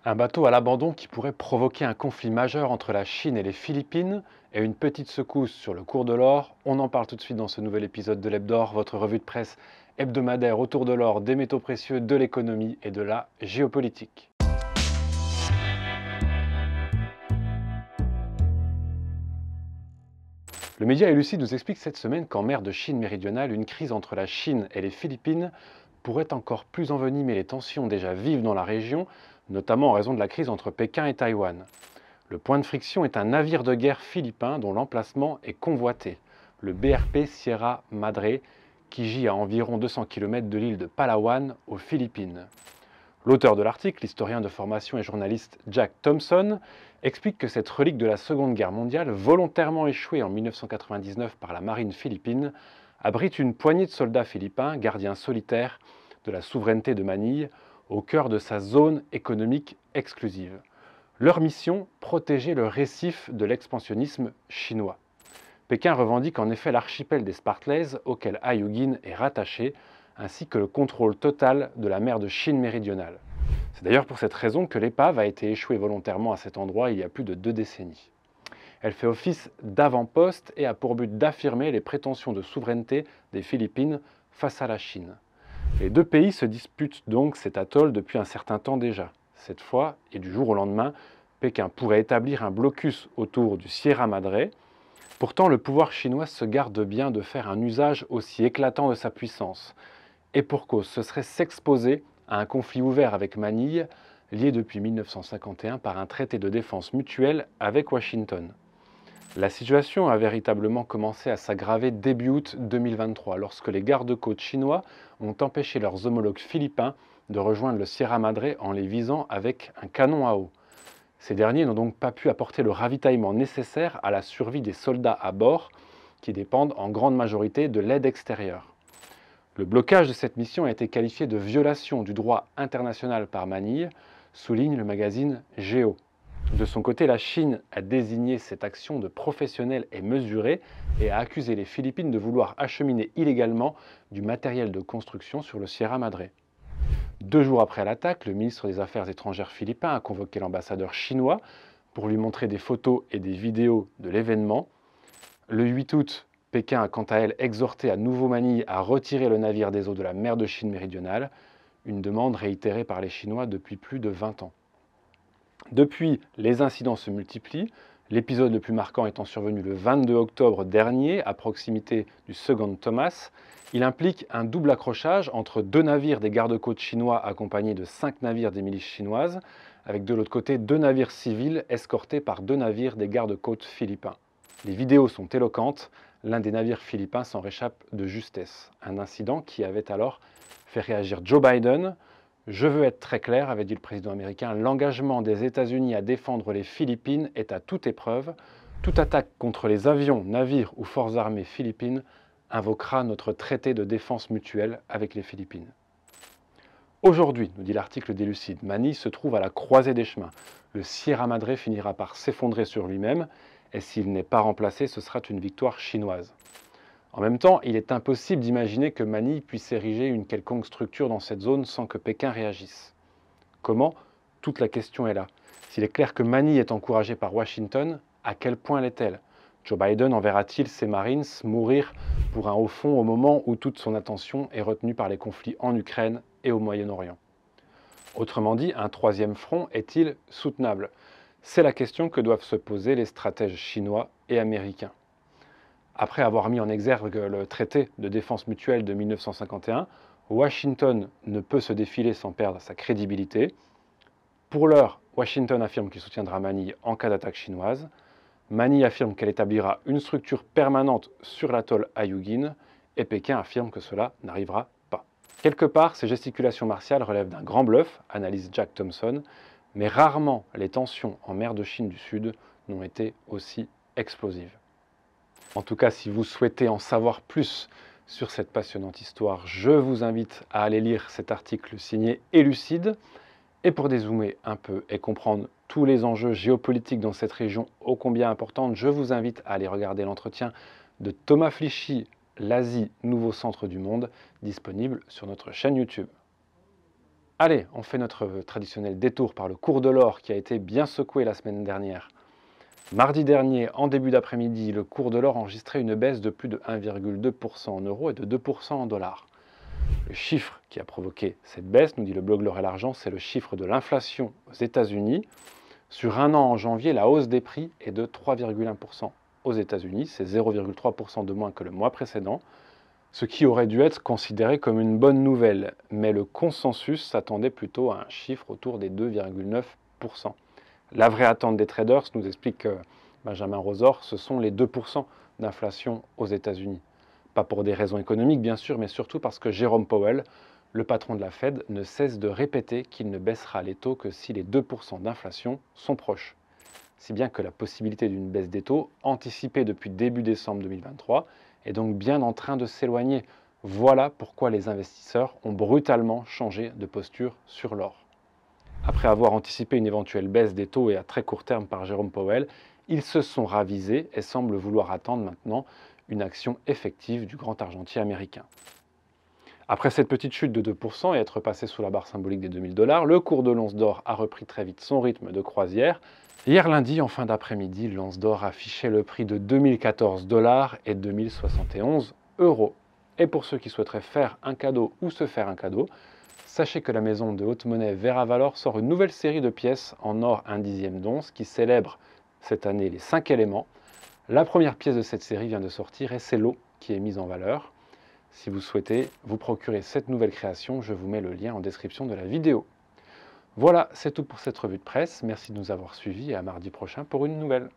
Un bateau à l'abandon qui pourrait provoquer un conflit majeur entre la Chine et les Philippines et une petite secousse sur le cours de l'or. On en parle tout de suite dans ce nouvel épisode de l'Hebdor, votre revue de presse hebdomadaire autour de l'or, des métaux précieux, de l'économie et de la géopolitique. Le média Lucide nous explique cette semaine qu'en mer de Chine méridionale, une crise entre la Chine et les Philippines pourrait encore plus envenimer les tensions déjà vives dans la région, notamment en raison de la crise entre Pékin et Taïwan. Le point de friction est un navire de guerre philippin dont l'emplacement est convoité, le BRP Sierra Madre, qui gît à environ 200 km de l'île de Palawan, aux Philippines. L'auteur de l'article, l'historien de formation et journaliste Jack Thompson, explique que cette relique de la Seconde Guerre mondiale, volontairement échouée en 1999 par la marine philippine, abrite une poignée de soldats philippins, gardiens solitaires de la souveraineté de Manille, au cœur de sa zone économique exclusive. Leur mission, protéger le récif de l'expansionnisme chinois. Pékin revendique en effet l'archipel des Spratleys auquel Ayugin est rattaché, ainsi que le contrôle total de la mer de Chine méridionale. C'est d'ailleurs pour cette raison que l'épave a été échouée volontairement à cet endroit il y a plus de 2 décennies. Elle fait office d'avant-poste et a pour but d'affirmer les prétentions de souveraineté des Philippines face à la Chine. Les deux pays se disputent donc cet atoll depuis un certain temps déjà. Cette fois, et du jour au lendemain, Pékin pourrait établir un blocus autour du Sierra Madre. Pourtant, le pouvoir chinois se garde bien de faire un usage aussi éclatant de sa puissance. Et pour cause, ce serait s'exposer à un conflit ouvert avec Manille, lié depuis 1951 par un traité de défense mutuelle avec Washington. La situation a véritablement commencé à s'aggraver début août 2023, lorsque les gardes-côtes chinois ont empêché leurs homologues philippins de rejoindre le Sierra Madre en les visant avec un canon à eau. Ces derniers n'ont donc pas pu apporter le ravitaillement nécessaire à la survie des soldats à bord, qui dépendent en grande majorité de l'aide extérieure. Le blocage de cette mission a été qualifié de violation du droit international par Manille, souligne le magazine Géo. De son côté, la Chine a désigné cette action de professionnelle et mesurée et a accusé les Philippines de vouloir acheminer illégalement du matériel de construction sur le Sierra Madre. 2 jours après l'attaque, le ministre des Affaires étrangères philippin a convoqué l'ambassadeur chinois pour lui montrer des photos et des vidéos de l'événement. Le 8 août, Pékin a quant à elle exhorté à nouveau Manille à retirer le navire des eaux de la mer de Chine méridionale, une demande réitérée par les Chinois depuis plus de 20 ans. Depuis, les incidents se multiplient, l'épisode le plus marquant étant survenu le 22 octobre dernier à proximité du Second Thomas. Il implique un double accrochage entre 2 navires des gardes-côtes chinois accompagnés de 5 navires des milices chinoises, avec de l'autre côté 2 navires civils escortés par 2 navires des gardes-côtes philippins. Les vidéos sont éloquentes, l'un des navires philippins s'en réchappe de justesse. Un incident qui avait alors fait réagir Joe Biden. « Je veux être très clair », avait dit le président américain, l'engagement des États-Unis à défendre les Philippines est à toute épreuve. Toute attaque contre les avions, navires ou forces armées philippines invoquera notre traité de défense mutuelle avec les Philippines. Aujourd'hui, nous dit l'article des Lucides, Manille se trouve à la croisée des chemins. Le Sierra Madre finira par s'effondrer sur lui-même, et s'il n'est pas remplacé, ce sera une victoire chinoise. En même temps, il est impossible d'imaginer que Manille puisse ériger une quelconque structure dans cette zone sans que Pékin réagisse. Comment? Toute la question est là. S'il est clair que Manille est encouragée par Washington, à quel point l'est-elle? Joe Biden enverra-t-il ses Marines mourir pour un haut fond au moment où toute son attention est retenue par les conflits en Ukraine et au Moyen-Orient? Autrement dit, un 3e front est-il soutenable? C'est la question que doivent se poser les stratèges chinois et américains. Après avoir mis en exergue le traité de défense mutuelle de 1951, Washington ne peut se défiler sans perdre sa crédibilité. Pour l'heure, Washington affirme qu'il soutiendra Manille en cas d'attaque chinoise. Manille affirme qu'elle établira une structure permanente sur l'atoll Ayugin, et Pékin affirme que cela n'arrivera pas. Quelque part, ces gesticulations martiales relèvent d'un grand bluff, analyse Jack Thompson, mais rarement les tensions en mer de Chine du Sud n'ont été aussi explosives. En tout cas, si vous souhaitez en savoir plus sur cette passionnante histoire, je vous invite à aller lire cet article signé Lucide. Et pour dézoomer un peu et comprendre tous les enjeux géopolitiques dans cette région ô combien importante, je vous invite à aller regarder l'entretien de Thomas Flichy, l'Asie, nouveau centre du monde, disponible sur notre chaîne YouTube. Allez, on fait notre traditionnel détour par le cours de l'or qui a été bien secoué la semaine dernière. Mardi dernier, en début d'après-midi, le cours de l'or enregistrait une baisse de plus de 1,2% en euros et de 2% en dollars. Le chiffre qui a provoqué cette baisse, nous dit le blog L'Or et l'Argent, c'est le chiffre de l'inflation aux États-Unis. Sur un an en janvier, la hausse des prix est de 3,1% aux États-Unis, c'est 0,3% de moins que le mois précédent, ce qui aurait dû être considéré comme une bonne nouvelle, mais le consensus s'attendait plutôt à un chiffre autour des 2,9%. La vraie attente des traders, nous explique Benjamin Rosor, ce sont les 2% d'inflation aux États-Unis. Pas pour des raisons économiques bien sûr, mais surtout parce que Jérôme Powell, le patron de la Fed, ne cesse de répéter qu'il ne baissera les taux que si les 2% d'inflation sont proches. Si bien que la possibilité d'une baisse des taux, anticipée depuis début décembre 2023, est donc bien en train de s'éloigner. Voilà pourquoi les investisseurs ont brutalement changé de posture sur l'or. Après avoir anticipé une éventuelle baisse des taux et à très court terme par Jérôme Powell, ils se sont ravisés et semblent vouloir attendre maintenant une action effective du grand argentier américain. Après cette petite chute de 2% et être passé sous la barre symbolique des 2000 $, le cours de l'once d'or a repris très vite son rythme de croisière. Hier lundi, en fin d'après-midi, l'once d'or affichait le prix de 2014 $ et 2071 €. Et pour ceux qui souhaiteraient faire un cadeau ou se faire un cadeau, sachez que la maison de haute monnaie Vera Valor sort une nouvelle série de pièces en or 1/10 d'once qui célèbre cette année les 5 éléments. La première pièce de cette série vient de sortir et c'est l'eau qui est mise en valeur. Si vous souhaitez vous procurer cette nouvelle création, je vous mets le lien en description de la vidéo. Voilà, c'est tout pour cette revue de presse. Merci de nous avoir suivis et à mardi prochain pour une nouvelle.